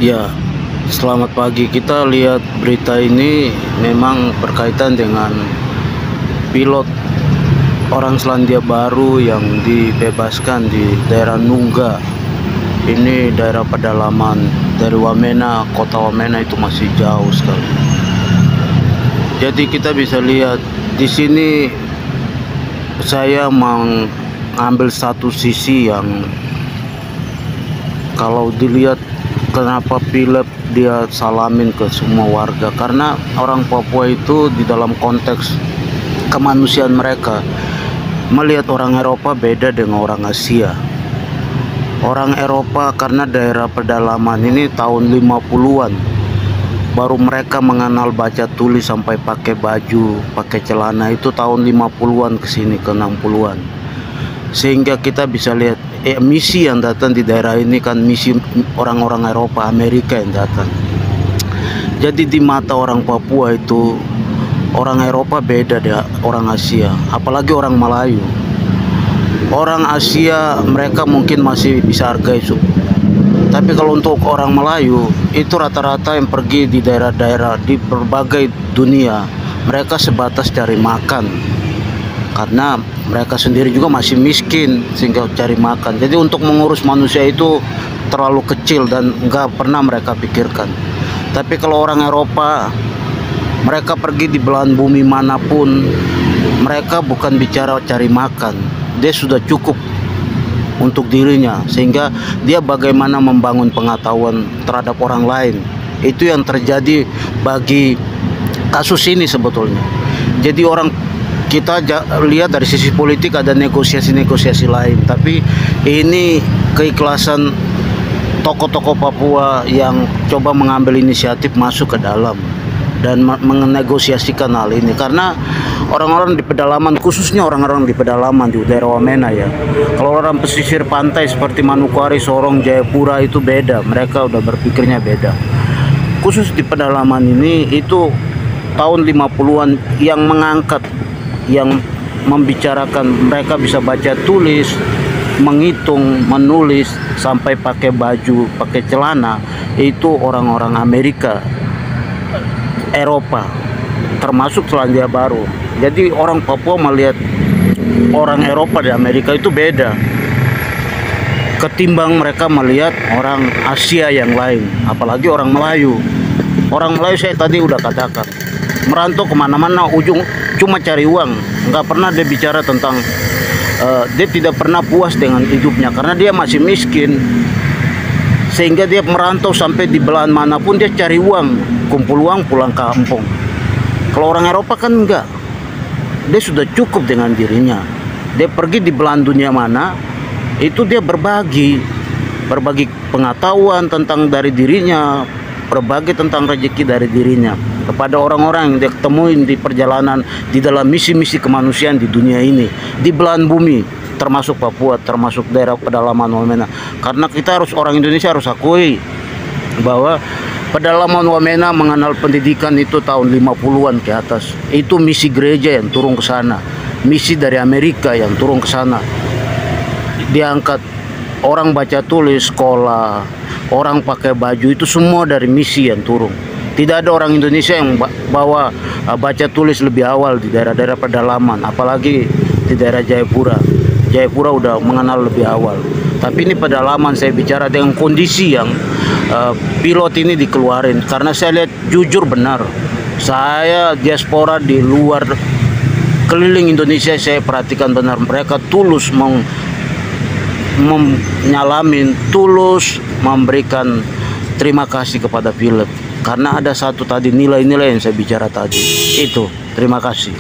Ya, selamat pagi. Kita lihat berita ini memang berkaitan dengan pilot orang Selandia Baru yang dibebaskan di daerah Nungga. Ini daerah pedalaman dari Wamena, kota Wamena itu masih jauh sekali. Jadi kita bisa lihat di sini saya mengambil satu sisi yang kalau dilihat kenapa pilot dia salamin ke semua warga, karena orang Papua itu di dalam konteks kemanusiaan mereka melihat orang Eropa beda dengan orang Asia. Orang Eropa karena daerah pedalaman ini tahun 50-an baru mereka mengenal baca tulis sampai pakai baju, pakai celana itu tahun 50-an ke sini ke 60-an. Sehingga kita bisa lihat misi yang datang di daerah ini kan misi orang-orang Eropa, Amerika yang datang. Jadi di mata orang Papua itu orang Eropa beda dengan orang Asia, apalagi orang Melayu. Orang Asia mereka mungkin masih bisa hargai tapi kalau untuk orang Melayu itu rata-rata yang pergi di daerah-daerah di berbagai dunia, mereka sebatas cari makan karena mereka sendiri juga masih miskin sehingga cari makan. Jadi untuk mengurus manusia itu terlalu kecil dan nggak pernah mereka pikirkan. Tapi kalau orang Eropa, mereka pergi di belahan bumi manapun, mereka bukan bicara cari makan, dia sudah cukup untuk dirinya, sehingga dia bagaimana membangun pengetahuan terhadap orang lain. Itu yang terjadi bagi kasus ini sebetulnya. Jadi kita lihat dari sisi politik ada negosiasi-negosiasi lain, tapi ini keikhlasan tokoh-tokoh Papua yang coba mengambil inisiatif masuk ke dalam dan menegosiasikan hal ini, karena orang-orang di pedalaman, khususnya orang-orang di pedalaman di daerah Wamena ya, kalau orang pesisir pantai seperti Manokwari, Sorong, Jayapura itu beda, mereka udah berpikirnya beda. Khusus di pedalaman ini itu tahun 50-an yang mengangkat, yang membicarakan mereka bisa baca tulis, menghitung, menulis, sampai pakai baju, pakai celana, itu orang-orang Amerika, Eropa, termasuk Selandia Baru. Jadi orang Papua melihat orang Eropa di Amerika itu beda ketimbang mereka melihat orang Asia yang lain, apalagi orang Melayu. Orang Melayu saya tadi udah katakan merantau kemana-mana ujung cuma cari uang, nggak pernah dia bicara tentang dia tidak pernah puas dengan hidupnya karena dia masih miskin, sehingga dia merantau sampai di belahan manapun dia cari uang, kumpul uang pulang kampung. Kalau orang Eropa kan enggak, dia sudah cukup dengan dirinya. Dia pergi di belahan dunia mana itu dia berbagi pengetahuan tentang dari dirinya, berbagi tentang rezeki dari dirinya kepada orang-orang yang dia ketemuin di perjalanan di dalam misi-misi kemanusiaan di dunia ini, di belahan bumi, termasuk Papua, termasuk daerah pedalaman Wamena. Karena kita orang Indonesia harus akui bahwa pedalaman Wamena mengenal pendidikan itu tahun 50-an ke atas. Itu misi gereja yang turun ke sana, misi dari Amerika yang turun ke sana. Diangkat orang baca tulis, sekolah, orang pakai baju, itu semua dari misi yang turun. Tidak ada orang Indonesia yang bawa baca tulis lebih awal di daerah-daerah pedalaman, apalagi di daerah Jayapura. Jayapura udah mengenal lebih awal. Tapi ini pedalaman saya bicara dengan kondisi yang pilot ini dikeluarin, karena saya lihat jujur benar. Saya diaspora di luar keliling Indonesia, saya perhatikan benar mereka tulus menyalamin, tulus memberikan terima kasih kepada pilot, karena ada satu tadi nilai-nilai yang saya bicara tadi. Itu terima kasih.